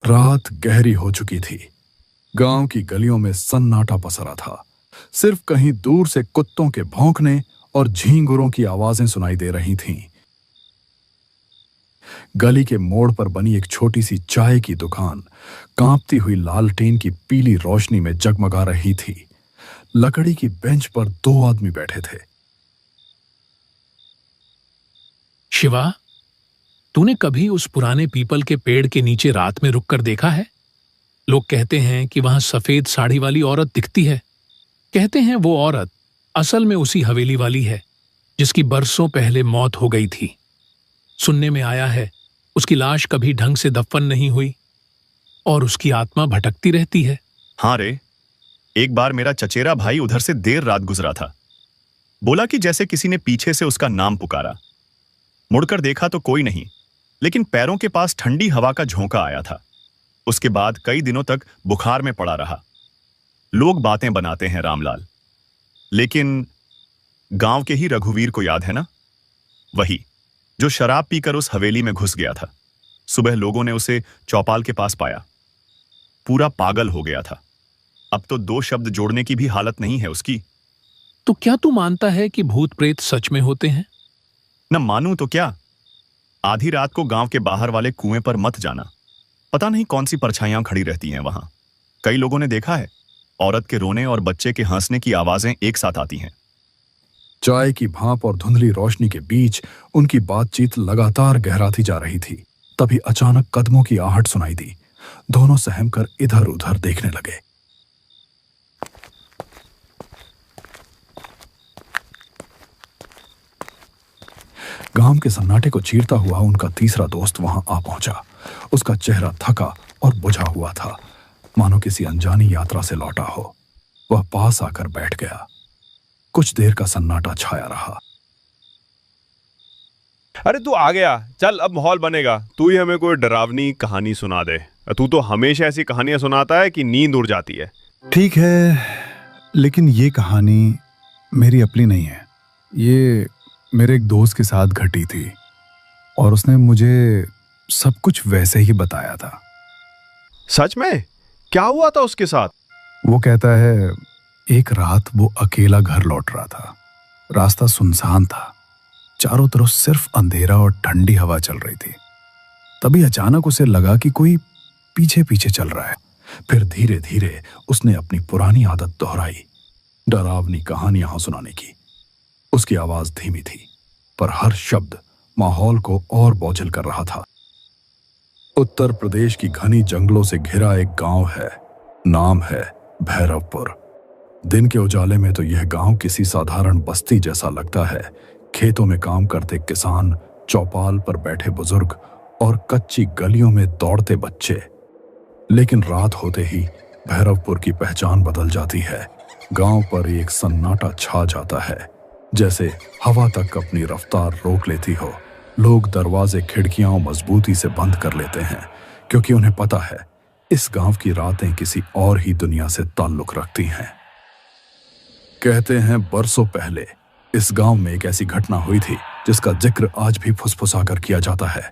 रात गहरी हो चुकी थी। गांव की गलियों में सन्नाटा पसरा था। सिर्फ कहीं दूर से कुत्तों के भौंकने और झींगुरों की आवाजें सुनाई दे रही थीं। गली के मोड़ पर बनी एक छोटी सी चाय की दुकान कांपती हुई लालटेन की पीली रोशनी में जगमगा रही थी। लकड़ी की बेंच पर 2 आदमी बैठे थे। शिवा, तूने कभी उस पुराने पीपल के पेड़ के नीचे रात में रुककर देखा है? लोग कहते हैं कि वहां सफेद साड़ी वाली औरत दिखती है। कहते हैं वो औरत असल में उसी हवेली वाली है जिसकी बरसों पहले मौत हो गई थी। सुनने में आया है उसकी लाश कभी ढंग से दफन नहीं हुई और उसकी आत्मा भटकती रहती है। हाँ रे, एक बार मेरा चचेरा भाई उधर से देर रात गुजरा था। बोला कि जैसे किसी ने पीछे से उसका नाम पुकारा। मुड़कर देखा तो कोई नहीं, लेकिन पैरों के पास ठंडी हवा का झोंका आया था। उसके बाद कई दिनों तक बुखार में पड़ा रहा। लोग बातें बनाते हैं रामलाल, लेकिन गांव के ही रघुवीर को याद है ना? वही जो शराब पीकर उस हवेली में घुस गया था। सुबह लोगों ने उसे चौपाल के पास पाया। पूरा पागल हो गया था। अब तो 2 शब्द जोड़ने की भी हालत नहीं है उसकी। तो क्या तू मानता है कि भूत प्रेत सच में होते हैं? न मानूं तो क्या। आधी रात को गांव के बाहर वाले कुएं पर मत जाना। पता नहीं कौन सी परछाइयां खड़ी रहती हैं वहां। कई लोगों ने देखा है, औरत के रोने और बच्चे के हंसने की आवाजें एक साथ आती हैं। चाय की भाप और धुंधली रोशनी के बीच उनकी बातचीत लगातार गहराती जा रही थी। तभी अचानक कदमों की आहट सुनाई दी। दोनों सहमकर इधर उधर देखने लगे। गांव के सन्नाटे को चीरता हुआ उनका तीसरा दोस्त वहां आ पहुंचा। उसका चेहरा थका और बुझा हुआ था, मानो किसी अनजानी यात्रा से लौटा हो। वह पास आकर बैठ गया। कुछ देर का सन्नाटा छाया रहा। अरे तू आ गया, चल अब माहौल बनेगा। तू ही हमें कोई डरावनी कहानी सुना दे। तू तो हमेशा ऐसी कहानियां सुनाता है कि नींद उड़ जाती है। ठीक है, लेकिन ये कहानी मेरी अपनी नहीं है। ये मेरे एक दोस्त के साथ घटी थी और उसने मुझे सब कुछ वैसे ही बताया था। सच में? क्या हुआ था उसके साथ? वो कहता है एक रात वो अकेला घर लौट रहा था। रास्ता सुनसान था, चारों तरफ सिर्फ अंधेरा और ठंडी हवा चल रही थी। तभी अचानक उसे लगा कि कोई पीछे पीछे चल रहा है। फिर धीरे धीरे उसने अपनी पुरानी आदत दोहराई, डरावनी कहानियां सुनाने की। उसकी आवाज धीमी थी, पर हर शब्द माहौल को और बोझिल कर रहा था। उत्तर प्रदेश की घनी जंगलों से घिरा एक गांव है। नाम है भैरवपुर। दिन के उजाले में तो यह गांव किसी साधारण बस्ती जैसा लगता है। खेतों में काम करते किसान, चौपाल पर बैठे बुजुर्ग और कच्ची गलियों में दौड़ते बच्चे। लेकिन रात होते ही भैरवपुर की पहचान बदल जाती है। गांव पर एक सन्नाटा छा जाता है, जैसे हवा तक अपनी रफ्तार रोक लेती हो। लोग दरवाजे खिड़कियां मजबूती से बंद कर लेते हैं, क्योंकि उन्हें पता है इस गांव की रातें किसी और ही दुनिया से ताल्लुक रखती हैं। कहते हैं बरसों पहले इस गांव में एक ऐसी घटना हुई थी जिसका जिक्र आज भी फुसफुसाकर किया जाता है।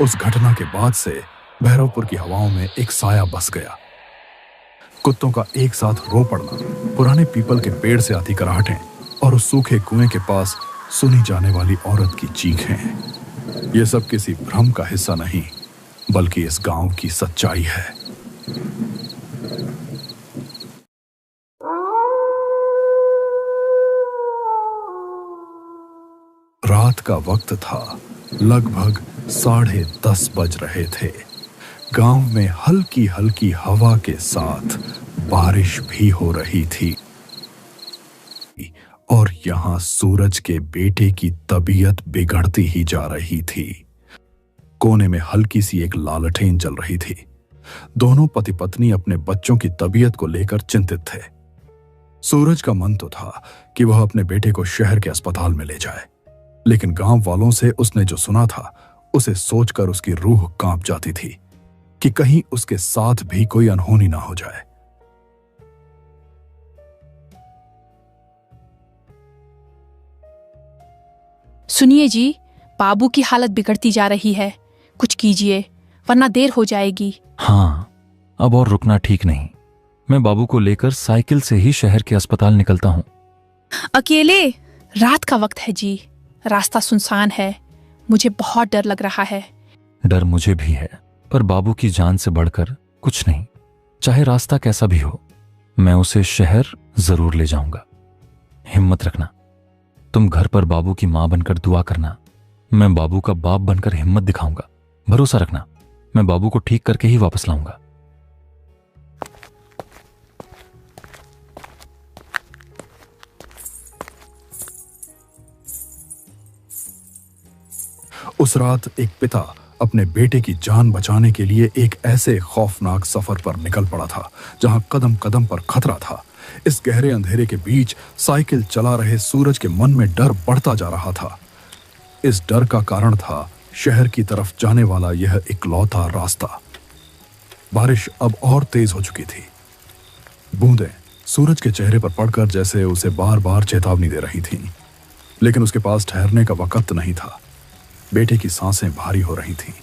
उस घटना के बाद से भैरवपुर की हवाओं में एक साया बस गया। कुत्तों का एक साथ रो पड़ना, पुराने पीपल के पेड़ से आती कराहटें और उस सूखे कुएं के पास सुनी जाने वाली औरत की चीखें। ये सब किसी भ्रम का हिस्सा नहीं, बल्कि इस गांव की सच्चाई है। रात का वक्त था। लगभग 10:30 बज रहे थे। गांव में हल्की हल्की हवा के साथ बारिश भी हो रही थी और यहां सूरज के बेटे की तबीयत बिगड़ती ही जा रही थी। कोने में हल्की सी एक लालटेन जल रही थी। दोनों पति पत्नी अपने बच्चों की तबीयत को लेकर चिंतित थे। सूरज का मन तो था कि वह अपने बेटे को शहर के अस्पताल में ले जाए, लेकिन गांव वालों से उसने जो सुना था उसे सोचकर उसकी रूह कांप जाती थी कि कहीं उसके साथ भी कोई अनहोनी ना हो जाए। सुनिए जी, बाबू की हालत बिगड़ती जा रही है। कुछ कीजिए, वरना देर हो जाएगी। हाँ, अब और रुकना ठीक नहीं। मैं बाबू को लेकर साइकिल से ही शहर के अस्पताल निकलता हूँ। अकेले? रात का वक्त है जी, रास्ता सुनसान है, मुझे बहुत डर लग रहा है। डर मुझे भी है, पर बाबू की जान से बढ़कर कुछ नहीं। चाहे रास्ता कैसा भी हो, मैं उसे शहर जरूर ले जाऊंगा। हिम्मत रखना। तुम घर पर बाबू की मां बनकर दुआ करना। मैं बाबू का बाप बनकर हिम्मत दिखाऊंगा। भरोसा रखना, मैं बाबू को ठीक करके ही वापस लाऊंगा। उस रात एक पिता अपने बेटे की जान बचाने के लिए एक ऐसे खौफनाक सफर पर निकल पड़ा था जहां कदम कदम पर खतरा था। इस गहरे अंधेरे के बीच साइकिल चला रहे सूरज के मन में डर बढ़ता जा रहा था। इस डर का कारण था शहर की तरफ जाने वाला यह इकलौता रास्ता। बारिश अब और तेज हो चुकी थी। बूंदें सूरज के चेहरे पर पड़कर जैसे उसे बार बार चेतावनी दे रही थीं, लेकिन उसके पास ठहरने का वक्त नहीं था। बेटे की सांसें भारी हो रही थीं।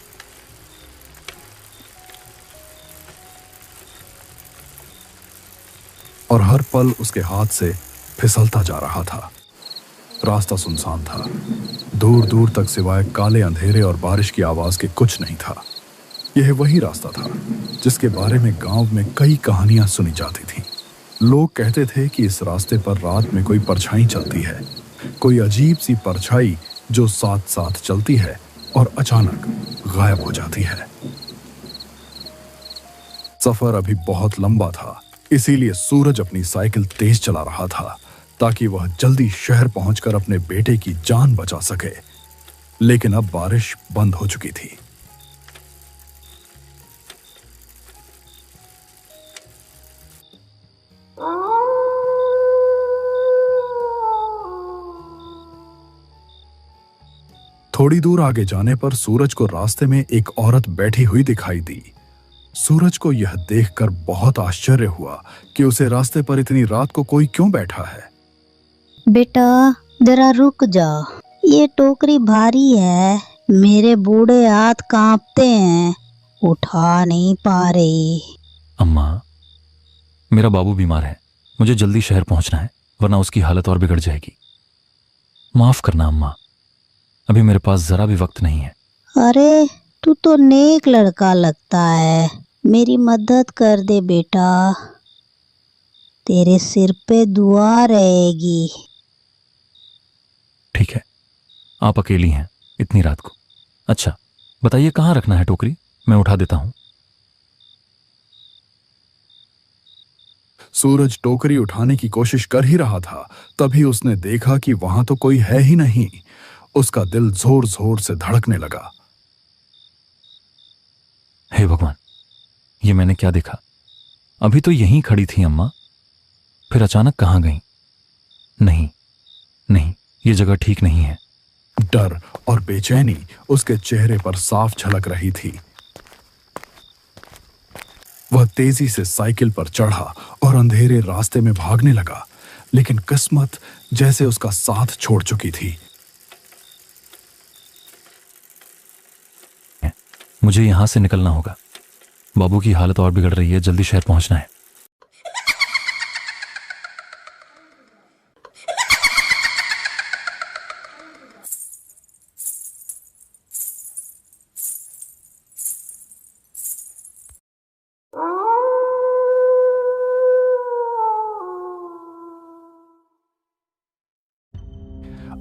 और हर पल उसके हाथ से फिसलता जा रहा था। रास्ता सुनसान था। दूर दूर तक सिवाय काले अंधेरे और बारिश की आवाज के कुछ नहीं था। यह वही रास्ता था जिसके बारे में गांव में कई कहानियां सुनी जाती थीं। लोग कहते थे कि इस रास्ते पर रात में कोई परछाई चलती है, कोई अजीब सी परछाई जो साथ साथ चलती है और अचानक गायब हो जाती है। सफर अभी बहुत लंबा था, इसीलिए सूरज अपनी साइकिल तेज चला रहा था ताकि वह जल्दी शहर पहुंचकर अपने बेटे की जान बचा सके। लेकिन अब बारिश बंद हो चुकी थी। थोड़ी दूर आगे जाने पर सूरज को रास्ते में एक औरत बैठी हुई दिखाई दी। सूरज को यह देखकर बहुत आश्चर्य हुआ कि उसे रास्ते पर इतनी रात को कोई क्यों बैठा है। बेटा जरा रुक जाओ, ये टोकरी भारी है, मेरे बूढ़े हाथ कांपते हैं, उठा नहीं पा रही। अम्मा, मेरा बाबू बीमार है, मुझे जल्दी शहर पहुंचना है, वरना उसकी हालत और बिगड़ जाएगी। माफ करना अम्मा, अभी मेरे पास जरा भी वक्त नहीं है। अरे तू तो नेक लड़का लगता है, मेरी मदद कर दे बेटा, तेरे सिर पे दुआ रहेगी। ठीक है, आप अकेली हैं इतनी रात को। अच्छा बताइए कहाँ रखना है टोकरी, मैं उठा देता हूं। सूरज टोकरी उठाने की कोशिश कर ही रहा था, तभी उसने देखा कि वहां तो कोई है ही नहीं। उसका दिल जोर जोर से धड़कने लगा। हे भगवान, ये मैंने क्या देखा? अभी तो यहीं खड़ी थी अम्मा, फिर अचानक कहां गई? नहीं नहीं, ये जगह ठीक नहीं है। डर और बेचैनी उसके चेहरे पर साफ झलक रही थी। वह तेजी से साइकिल पर चढ़ा और अंधेरे रास्ते में भागने लगा, लेकिन किस्मत जैसे उसका साथ छोड़ चुकी थी। मुझे यहां से निकलना होगा, बाबू की हालत और बिगड़ रही है, जल्दी शहर पहुंचना है।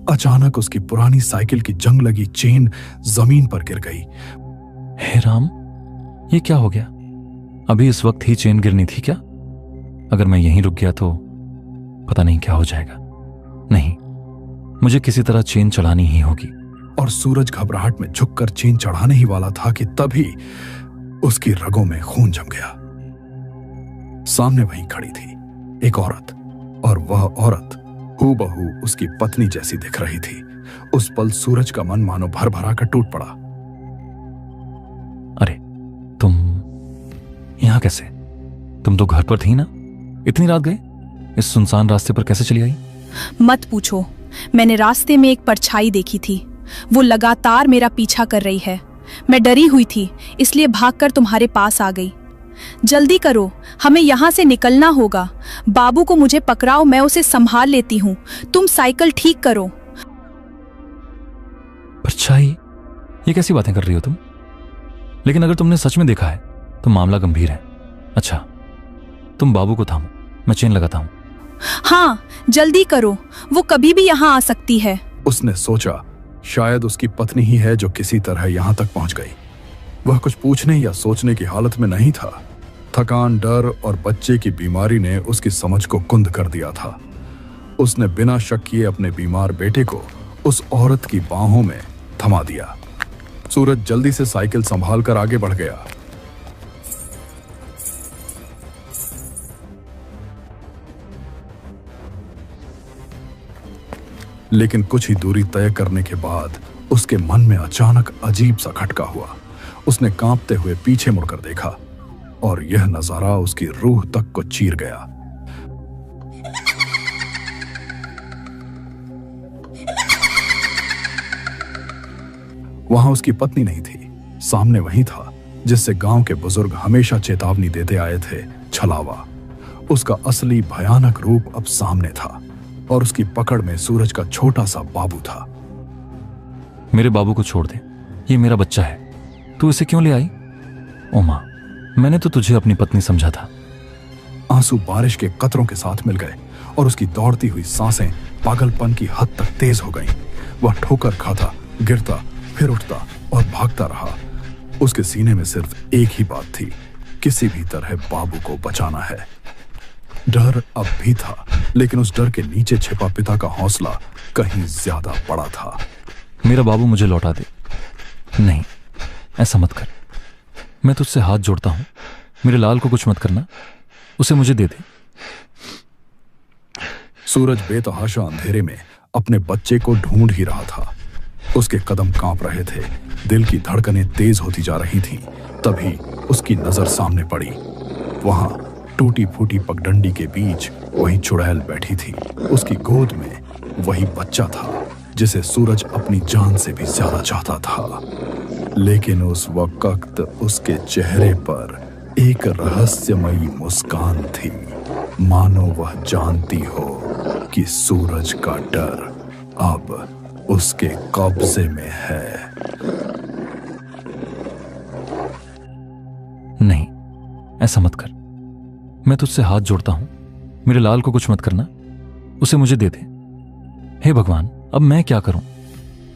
अचानक उसकी पुरानी साइकिल की जंग लगी चेन जमीन पर गिर गई। हे राम, ये क्या हो गया? अभी इस वक्त ही चेन गिरनी थी क्या? अगर मैं यहीं रुक गया तो पता नहीं क्या हो जाएगा। नहीं, मुझे किसी तरह चेन चढ़ानी ही होगी। और सूरज घबराहट में झुककर चेन चढ़ाने ही वाला था कि तभी उसकी रगों में खून जम गया। सामने वहीं खड़ी थी एक औरत, और वह औरत हूबहू उसकी पत्नी जैसी दिख रही थी। उस पल सूरज का मन मानो भर भरा कर टूट पड़ा। अरे तुम यहां कैसे? तुम तो घर पर थी ना? इतनी रात गए? इस सुनसान रास्ते पर कैसे चली आई? मत पूछो, मैंने रास्ते में एक परछाई देखी थी। वो लगातार मेरा पीछा कर रही है। मैं डरी हुई थी, इसलिए भागकर तुम्हारे पास आ गई। जल्दी करो, हमें यहाँ से निकलना होगा। बाबू को मुझे पकड़ाओ, मैं उसे संभाल लेती हूँ। तुम साइकिल ठीक करो। परछाई, ये कैसी बातें कर रही हो तुम? लेकिन अगर तुमने सच में देखा है तो मामला गंभीर है। अच्छा, तुम बाबू को थामो, मैं चेन लगाता हूं। हाँ, जल्दी करो, वो कभी भी यहाँ आ सकती है। उसने सोचा शायद उसकी पत्नी ही है जो किसी तरह यहां तक पहुंच गई। वह कुछ पूछने या सोचने की हालत में नहीं था। थकान, डर और बच्चे की बीमारी ने उसकी समझ को कुंद कर दिया था। उसने बिना शक किए अपने बीमार बेटे को उस औरत की बाहों में थमा दिया। सूरज जल्दी से साइकिल संभाल कर आगे बढ़ गया। लेकिन कुछ ही दूरी तय करने के बाद उसके मन में अचानक अजीब सा खटका हुआ। उसने कांपते हुए पीछे मुड़कर देखा और यह नजारा उसकी रूह तक को चीर गया। वहां उसकी पत्नी नहीं थी, सामने वही था जिससे गांव के बुजुर्ग हमेशा चेतावनी देते आए थे, छलावा। उसका असली भयानक रूप अब सामने था और उसकी पकड़ में सूरज का छोटा सा बाबू था। मेरे बाबू को छोड़ दे, ये मेरा बच्चा है। तू इसे क्यों ले आई? ओ मां, मैंने तो तुझे अपनी पत्नी समझा था। आंसू बारिश के कतरों के साथ मिल गए और उसकी दौड़ती हुई सांसें पागलपन की हद तक तेज हो गईं। वह ठोकर खाता, गिरता, फिर उठता और भागता रहा। उसके सीने में सिर्फ एक ही बात थी, किसी भी तरह बाबू को बचाना है। डर अब भी था, लेकिन उस डर के नीचे छिपा पिता का हौसला कहीं ज्यादा बड़ा था। मेरा बाबू मुझे लौटा दे। नहीं, ऐसा मत कर। मैं तुझसे हाथ जोड़ता हूं, मेरे लाल को कुछ मत करना, उसे मुझे दे दे। सूरज बेतहाशा अंधेरे में अपने बच्चे को ढूंढ ही रहा था। उसके कदम कांप रहे थे, दिल की धड़कनें तेज होती जा रही थीं। तभी उसकी नजर सामने पड़ी। वहां टूटी फूटी पगडंडी के बीच वही चुड़ैल बैठी थी। उसकी गोद में वही बच्चा था जिसे सूरज अपनी जान से भी ज्यादा चाहता था। लेकिन उस वक्त उसके चेहरे पर एक रहस्यमयी मुस्कान थी, मानो वह जानती हो कि सूरज का डर अब उसके कब्जे में है। नहीं, ऐसा मत कर। मैं तुझसे हाथ जोड़ता हूं, मेरे लाल को कुछ मत करना, उसे मुझे दे दे। हे भगवान, अब मैं क्या करूं?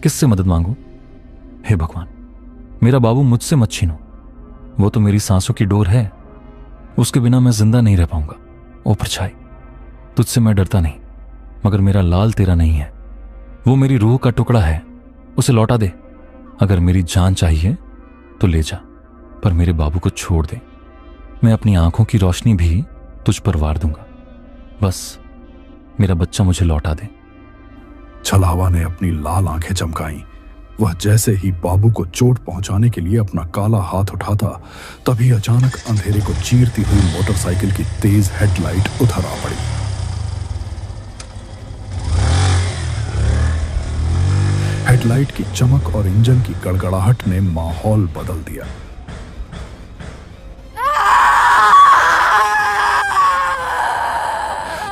किससे मदद मांगूं? हे भगवान, मेरा बाबू मुझसे मत छीनो। वो तो मेरी सांसों की डोर है, उसके बिना मैं जिंदा नहीं रह पाऊंगा। ओ परछाई, तुझसे मैं डरता नहीं, मगर मेरा लाल तेरा नहीं है। वो मेरी रूह का टुकड़ा है, उसे लौटा दे। अगर मेरी जान चाहिए तो ले जा, पर मेरे बाबू को छोड़ दे। मैं अपनी आंखों की रोशनी भी तुझ पर वार दूंगा। बस मेरा बच्चा मुझे लौटा दे। छलावा ने अपनी लाल आंखें चमकाईं। वह जैसे ही बाबू को चोट पहुंचाने के लिए अपना काला हाथ उठाता, तभी अचानक अंधेरे को चीरती हुई मोटरसाइकिल की तेज हेडलाइट उधर आ पड़ी। हेडलाइट की चमक और इंजन की गड़गड़ाहट ने माहौल बदल दिया।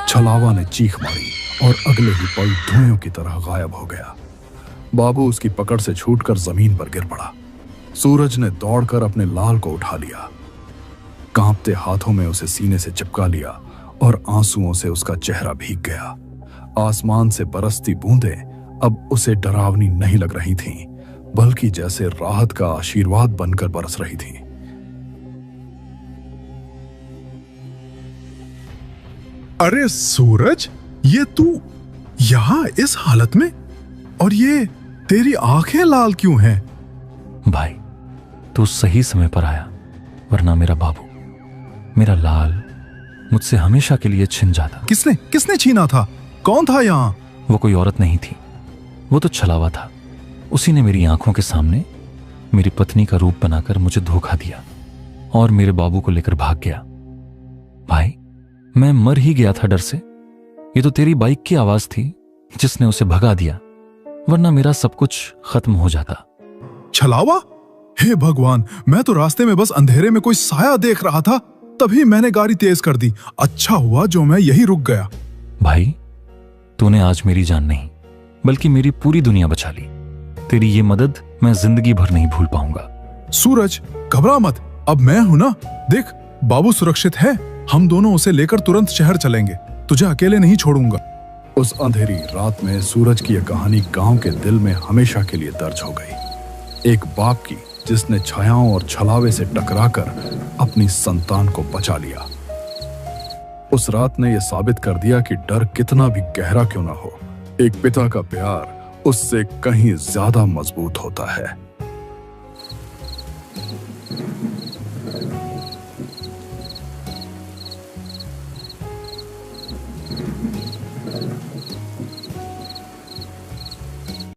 छलावा ने चीख मारी और अगले ही पल धुएं की तरह गायब हो गया। बाबू उसकी पकड़ से छूटकर जमीन पर गिर पड़ा। सूरज ने दौड़कर अपने लाल को उठा लिया, कांपते हाथों में उसे सीने से चिपका लिया और आंसुओं से उसका चेहरा भीग गया। आसमान से बरसती बूंदें अब उसे डरावनी नहीं लग रही थीं, बल्कि जैसे राहत का आशीर्वाद बनकर बरस रही थीं। अरे सूरज, ये तू यहां इस हालत में? और ये तेरी आंखें लाल क्यों हैं? भाई, तू सही समय पर आया, वरना मेरा बाबू, मेरा लाल मुझसे हमेशा के लिए छिन जाता। किसने छीना था? कौन था यहां? वो कोई औरत नहीं थी, वो तो छलावा था। उसी ने मेरी आंखों के सामने मेरी पत्नी का रूप बनाकर मुझे धोखा दिया और मेरे बाबू को लेकर भाग गया। भाई, मैं मर ही गया था डर से। ये तो तेरी बाइक की आवाज थी जिसने उसे भगा दिया, वरना मेरा सब कुछ खत्म हो जाता। छलावा, हे भगवान, मैं तो रास्ते में बस अंधेरे में कोई साया देख रहा था, तभी मैंने गाड़ी तेज कर दी। अच्छा हुआ जो मैं यही रुक गया। भाई, तूने आज मेरी जान नहीं बल्कि मेरी पूरी दुनिया बचा ली। तेरी ये मदद मैं जिंदगी भर नहीं भूल पाऊंगा। सूरज, घबरा मत, अब मैं हूं ना। देख, बाबू सुरक्षित है। हम दोनों उसे लेकर तुरंत शहर चलेंगे। तुझे अकेले नहीं छोड़ूंगा। उस अंधेरी रात में सूरज की यह कहानी गांव के दिल में हमेशा के लिए दर्ज हो गई। एक बाप की जिसने छायाओं और छलावे से टकराकर अपनी संतान को बचा लिया। उस रात ने यह साबित कर दिया कि डर कितना भी गहरा क्यों ना हो, एक पिता का प्यार उससे कहीं ज्यादा मजबूत होता है।